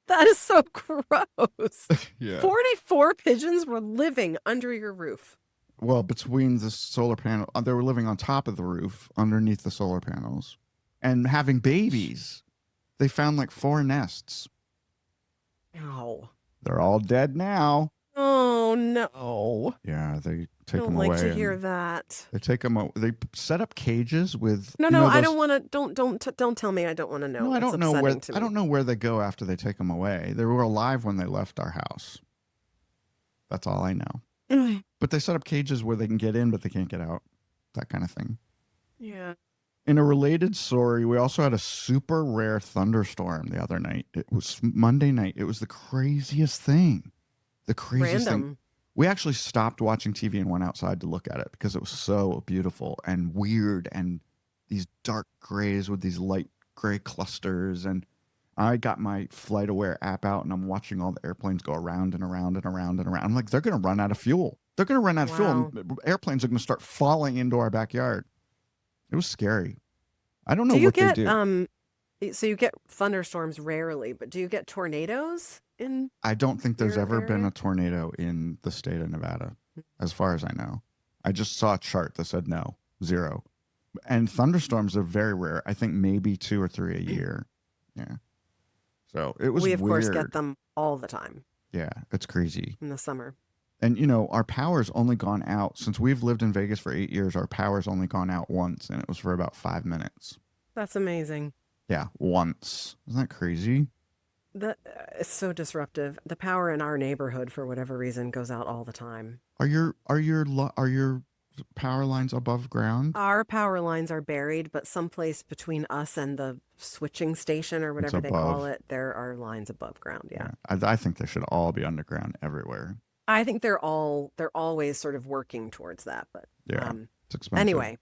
That is so gross. Yeah. 44 pigeons were living under your roof. Well, between the solar panel, they were living on top of the roof underneath the solar panels and having babies. They found 4 nests. Ow. They're all dead now. Oh, no. Yeah, they take them away. I away. don't like to hear that. They take them. They set up cages with. No, I don't want to. Don't tell me. I don't want to know. No, I don't know where. I don't know where they go after they take them away. They were alive when they left our house. That's all I know. But they set up cages where they can get in, but they can't get out. That kind of thing. Yeah. In a related story, we also had a super rare thunderstorm the other night. It was Monday night. It was the craziest thing. The craziest thing. We actually stopped watching TV and went outside to look at it because it was so beautiful and weird, and these dark grays with these light gray clusters. And I got my Flight Aware app out, and I'm watching all the airplanes go around and around and around and around. I'm like, they're going to run out of fuel. They're going to run out of fuel. And airplanes are going to start falling into our backyard. It was scary. I don't know what they do. So you get thunderstorms rarely, but do you get tornadoes in? I don't think there's ever area? been a tornado in the state of Nevada, as far as I know. I just saw a chart that said no, 0. And thunderstorms are very rare. I think maybe 2 or 3 a year. Yeah. So it was weird. We, of course, get them all the time. Yeah, it's crazy. In the summer. And, our power's only gone out. Since we've lived in Vegas for 8 years, our power's only gone out once, and it was for about 5 minutes. That's amazing. Yeah, once. Isn't that crazy? That is so disruptive. The power in our neighborhood, for whatever reason, goes out all the time. Are your power lines above ground? Our power lines are buried, but someplace between us and the switching station or whatever they call it, there are lines above ground. Yeah. I think they should all be underground everywhere. I think they're always sort of working towards that, but yeah, it's expensive.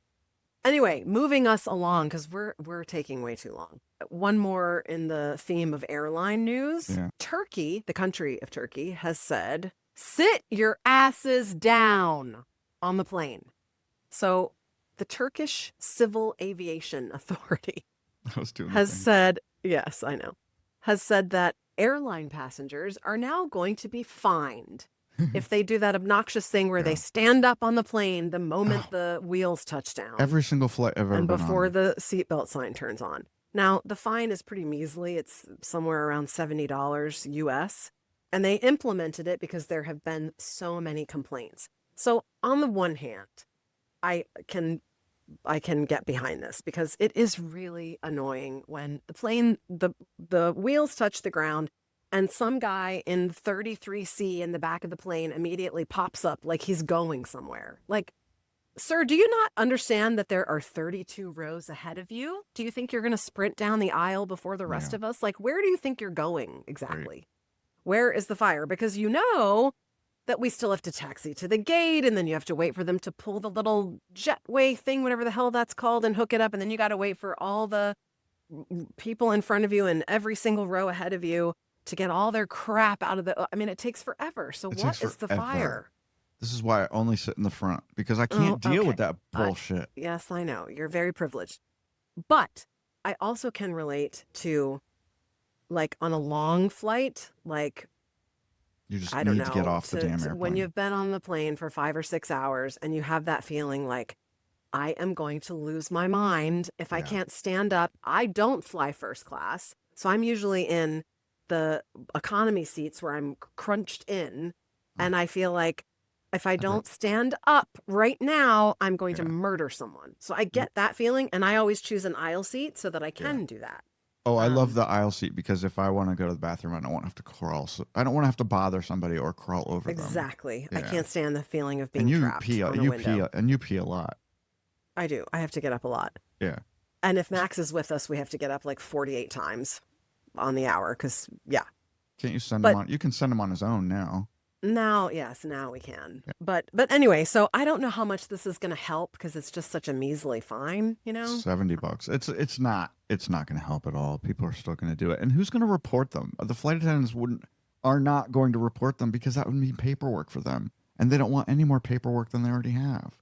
Anyway, moving us along because we're taking way too long. One more in the theme of airline news. Yeah. Turkey, the country of Turkey, has said, "Sit your asses down on the plane." So the Turkish Civil Aviation Authority has said, yes, I know, has said that airline passengers are now going to be fined if they do that obnoxious thing where they stand up on the plane the moment the wheels touch down. Every single flight I've ever been on. And before the seatbelt sign turns on. Now, the fine is pretty measly. It's somewhere around $70 US. And they implemented it because there have been so many complaints. So on the one hand, I can get behind this because it is really annoying when the plane, the wheels touch the ground and some guy in 33C in the back of the plane immediately pops up like he's going somewhere. Like, sir, do you not understand that there are 32 rows ahead of you? Do you think you're going to sprint down the aisle before the rest of us? Like, where do you think you're going exactly? Right. Where is the fire? Because you know that we still have to taxi to the gate, and then you have to wait for them to pull the little jetway thing, whatever the hell that's called, and hook it up, and then you got to wait for all the people in front of you and every single row ahead of you to get all their crap out of the... I mean, it takes forever. So what is the fire? This is why I only sit in the front, because I can't deal with that bullshit. Yes, I know. You're very privileged. But I also can relate to, like, on a long flight, like... You just need to get off the damn airplane. When you've been on the plane for 5 or 6 hours and you have that feeling like, I am going to lose my mind if I can't stand up. I don't fly first class. So I'm usually in the economy seats where I'm crunched in. And I feel like if I don't stand up right now, I'm going to murder someone. So I get that feeling. And I always choose an aisle seat so that I can do that. Oh, I love the aisle seat because if I want to go to the bathroom, I don't want to have to crawl. So I don't want to have to bother somebody or crawl over them. Exactly. Yeah. I can't stand the feeling of being trapped on a window. And you pee a lot. I do. I have to get up a lot. Yeah. And if Max is with us, we have to get up like 48 times on the hour because, Can't you send him on? You can send him on his own now. Now we can. Yeah. But anyway, so I don't know how much this is going to help because it's just such a measly fine, you know? $70. It's not going to help at all. People are still going to do it. And who's going to report them? The flight attendants are not going to report them because that would mean paperwork for them. And they don't want any more paperwork than they already have.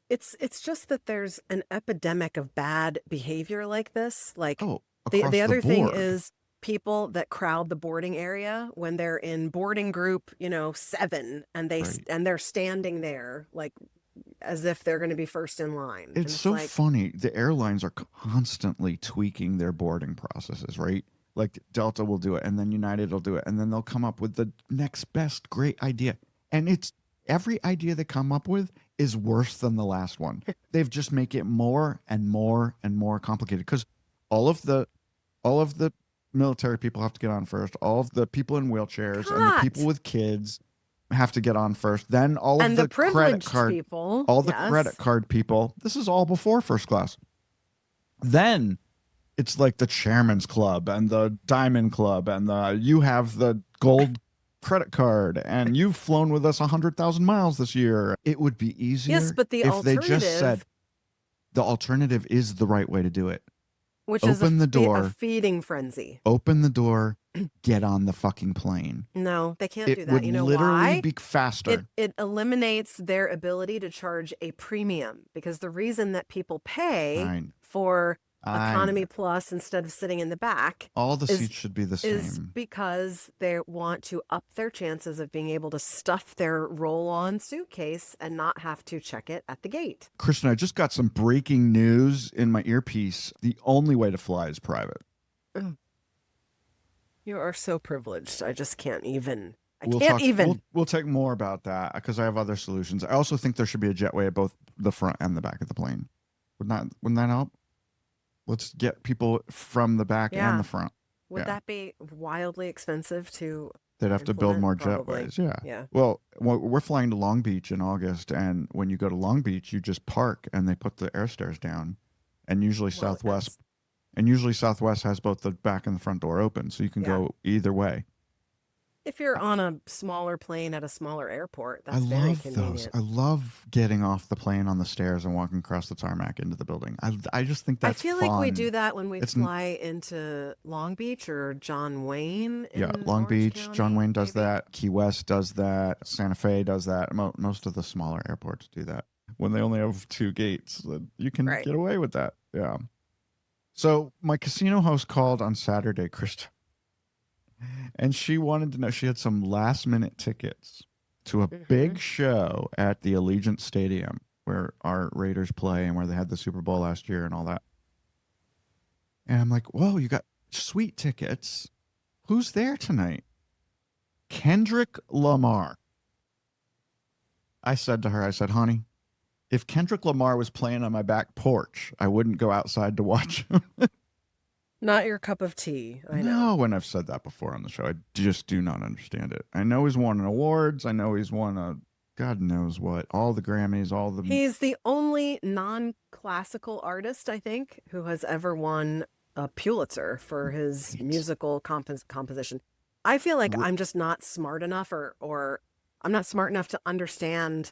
It's just that there's an epidemic of bad behavior like this. Like the other thing is people that crowd the boarding area when they're in boarding group, 7 and they're standing there like as if they're going to be first in line. It's so funny. The airlines are constantly tweaking their boarding processes, right? Like Delta will do it and then United will do it. And then they'll come up with the next best great idea. And it's every idea they come up with is worse than the last one. They've just make it more and more and more complicated because all of the military people have to get on first. All of the people in wheelchairs and the people with kids have to get on first. Then all of the credit card people, credit card people. This is all before first class. Then it's like the chairman's club and the diamond club and you have the gold credit card and you've flown with us 100,000 miles this year. It would be easier if they just said the alternative is the right way to do it. Which is a feeding frenzy. Open the door, get on the fucking plane. No, they can't do that. You know why? It would literally be faster. It eliminates their ability to charge a premium because the reason that people pay for Economy Plus instead of sitting in the back. All the seats should be the same. Is because they want to up their chances of being able to stuff their roll-on suitcase and not have to check it at the gate. Kristin, I just got some breaking news in my earpiece. The only way to fly is private. You are so privileged. I just can't even. We'll take more about that because I have other solutions. I also think there should be a jetway at both the front and the back of the plane. Wouldn't that help? Let's get people from the back and the front. Would that be wildly expensive to They'd have to build Implement, more probably. jetways. Yeah. Yeah. Well, we're flying to Long Beach in August, and when you go to Long Beach, you just park and they put the air stairs down, and usually Well, Southwest has both the back and the front door open, so you can Yeah. go either way. If you're on a smaller plane at a smaller airport, I that's very love those. convenient. I love getting off the plane on the stairs and walking across the tarmac into the building. I just think that's I feel like we fun. do that when we It's fly into Long Beach or John Wayne. Yeah, in Long Orange Beach, County, John Wayne does maybe. that. Key West does that. Santa Fe does that. Most of the smaller airports do that. When they only have 2 gates, you can Right. get away with that. Yeah. So my casino host called on Saturday, Krista, and she wanted to know, she had some last minute tickets to a big show at the Allegiant Stadium where our Raiders play and where they had the Super Bowl last year and all that. And I'm like, whoa, you got sweet tickets. Who's there tonight? Kendrick Lamar. I said to her, honey, if Kendrick Lamar was playing on my back porch, I wouldn't go outside to watch him. Not your cup of tea. I know. No, and I've said that before on the show. I just do not understand it. I know he's won awards. I know he's won a God knows what, all the Grammys, all the... He's the only non-classical artist, I think, who has ever won a Pulitzer for his musical composition. I feel like I'm just not smart enough or I'm not smart enough to understand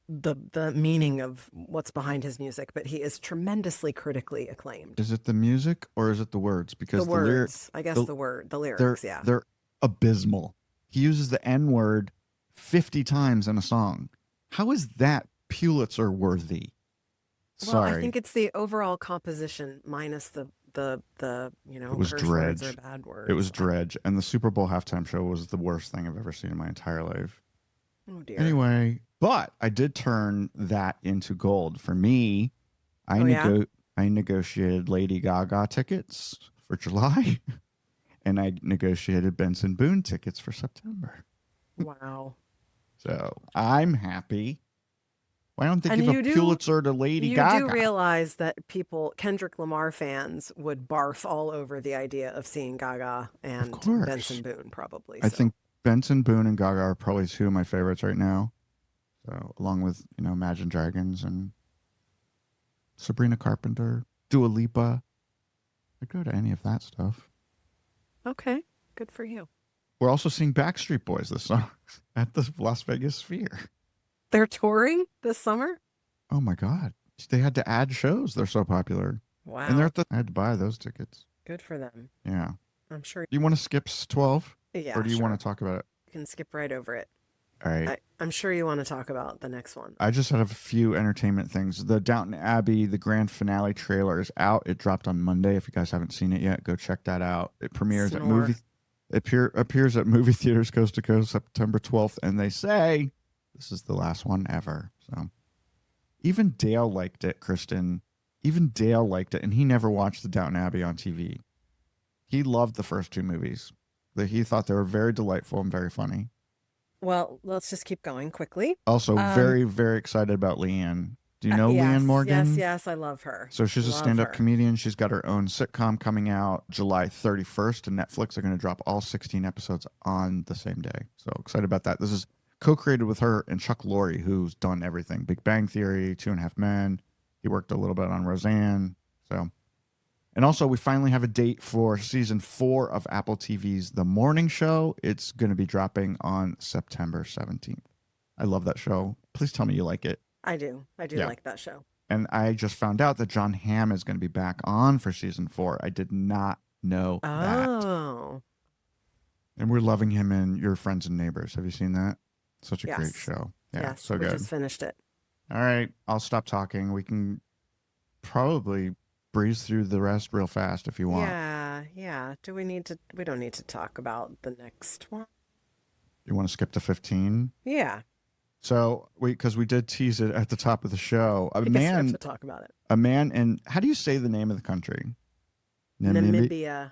the meaning of what's behind his music, but he is tremendously critically acclaimed. Is it the music or is it the words? Because The words, I guess the lyrics, they're abysmal. He uses the N-word 50 times in a song. How is that Pulitzer worthy? Well, Sorry. I think it's the overall composition minus the it was curse dredge. words or bad words. It was dredge, and the Super Bowl halftime show was the worst thing I've ever seen in my entire life. Oh dear. Anyway, but I did turn that into gold. For me, I negotiated Lady Gaga tickets for July, and I negotiated Benson Boone tickets for September. Wow. So I'm happy. Why don't they And give a Pulitzer to Lady Gaga? You do realize that Kendrick Lamar fans would barf all over the idea of seeing Gaga and Benson Boone, probably. I think Benson Boone and Gaga are probably 2 of my favorites right now. So, along with, Imagine Dragons and Sabrina Carpenter, Dua Lipa. I'd go to any of that stuff. Okay, good for you. We're also seeing Backstreet Boys this summer at the Las Vegas Sphere. They're touring this summer? Oh my God. They had to add shows. They're so popular. Wow. And I had to buy those tickets. Good for them. Yeah. I'm sure. Do you want to skip 12? Yeah. Or do you want to talk about it? You can skip right over it. All right. I'm sure you want to talk about the next one. I just had a few entertainment things. The Downton Abbey, the grand finale trailer is out. It dropped on Monday. If you guys haven't seen it yet, go check that out. It premieres appears at movie theaters coast to coast September 12th, and they say this is the last one ever. So even Dale liked it, Kristin. Even Dale liked it, and he never watched the Downton Abbey on TV. He loved the first 2 movies. He thought they were very delightful and very funny. Well, let's just keep going quickly. Also, very, very excited about Leanne. Do you know Leanne Morgan? Yes, I love her. So she's a stand-up comedian. She's got her own sitcom coming out July 31st, and Netflix are going to drop all 16 episodes on the same day. So excited about that. This is co-created with her and Chuck Lorre, who's done everything. Big Bang Theory, 2.5 Men. He worked a little bit on Roseanne. And also, we finally have a date for season 4 of Apple TV's The Morning Show. It's going to be dropping on September 17th. I love that show. Please tell me you like it. I do. I do like that show. And I just found out that John Hamm is going to be back on for season 4. I did not know that. Oh. And we're loving him in Your Friends and Neighbors. Have you seen that? Such a great show. Yeah, yes, so good. We just finished it. All right. I'll stop talking. We can probably breeze through the rest real fast if you want. Yeah. We don't need to talk about the next one. You want to skip to 15? Yeah. So because we did tease it at the top of the show. I guess we have to talk about it. A man in, how do you say the name of the country? Namibia.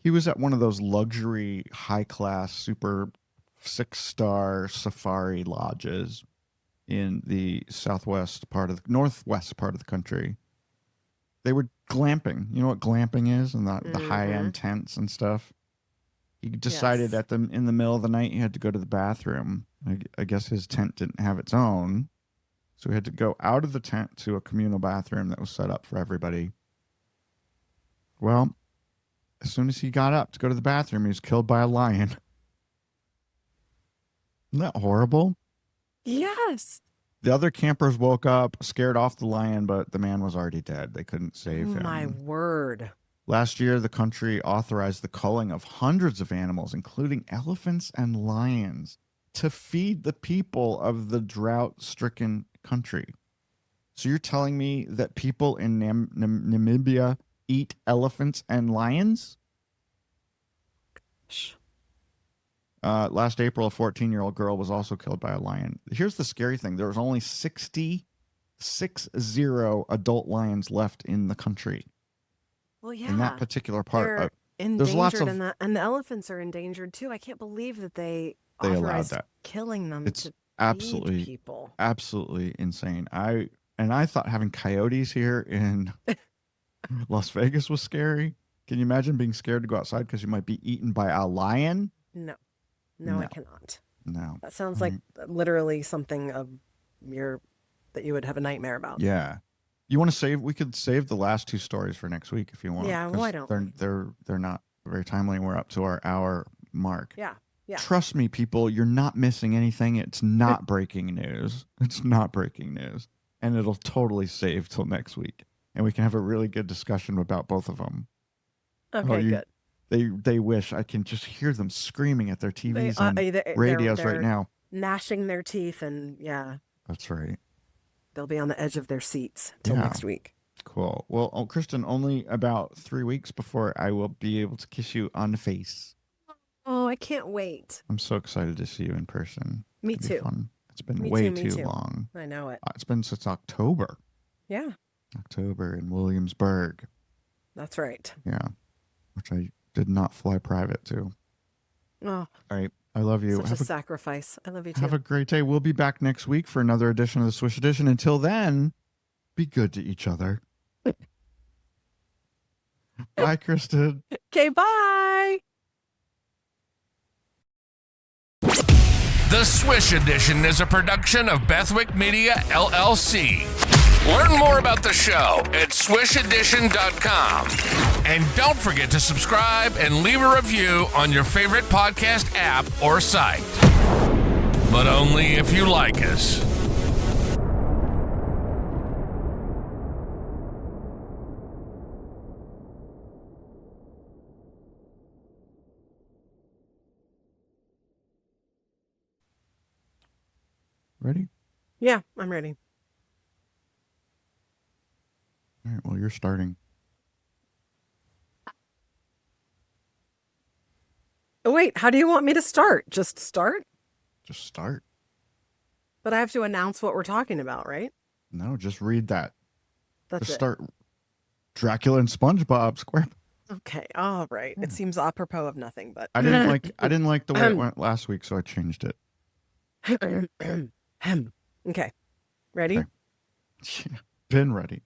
He was at one of those luxury, high-class, super 6-star safari lodges in the northwest part of the country. They were glamping. You know what glamping is? And the high-end tents and stuff. He decided Yes. in the middle of the night he had to go to the bathroom. I guess his tent didn't have its own, so he had to go out of the tent to a communal bathroom that was set up for everybody. Well, as soon as he got up to go to the bathroom, he was killed by a lion. Isn't that horrible? Yes. The other campers woke up, scared off the lion, but the man was already dead. They couldn't save him. My word. Last year, the country authorized the culling of hundreds of animals, including elephants and lions, to feed the people of the drought-stricken country. So you're telling me that people in Namibia eat elephants and lions? Last April, a 14-year-old girl was also killed by a lion. Here's the scary thing. There was only 60 adult lions left in the country. Well, yeah. In that particular part. They're endangered, there's lots of, and the elephants are endangered too. I can't believe that they allowed authorized that. killing them It's to absolutely feed people. Absolutely insane. I thought having coyotes here in Las Vegas was scary. Can you imagine being scared to go outside because you might be eaten by a lion? No, No. I cannot. No. That sounds like literally something of that you would have a nightmare about. Yeah. You want to save? We could save the last two stories for next week if you want. Yeah, why don't we? They're not very timely. We're up to our hour mark. Yeah. Trust me, people, you're not missing anything. It's not breaking news. It's not breaking news, and it'll totally save till next week, and we can have a really good discussion about both of them. Okay, good. They wish. I can just hear them screaming at their TVs and radios right now, gnashing their teeth, and yeah. That's right. They'll be on the edge of their seats till next week. Cool. Well, Kristin, only about 3 weeks before I will be able to kiss you on the face. Oh, I can't wait. I'm so excited to see you in person. Me too. Fun. It's been way too long. I know it. It's been since October. Yeah. October in Williamsburg. That's right. Yeah. Which I did not fly private to. Oh. All right. I love you. Such a sacrifice. I love you too. Have a great day. We'll be back next week for another edition of the Swish Edition. Until then, be good to each other. Bye, Kristin. Okay, bye. The Swish Edition is a production of Bethwick Media, LLC. Learn more about the show at swishedition.com. And don't forget to subscribe and leave a review on your favorite podcast app or site. But only if you like us. Ready? Yeah, I'm ready. All right. Well, you're starting. Oh, wait, how do you want me to start? Just start? Just start. But I have to announce what we're talking about, right? No, just read that. That's just it. start. Dracula and SpongeBob SquarePants. Okay, all right. Yeah. It seems apropos of nothing, but I didn't like the way it went last week, so I changed it. Okay, ready? Okay. Been ready.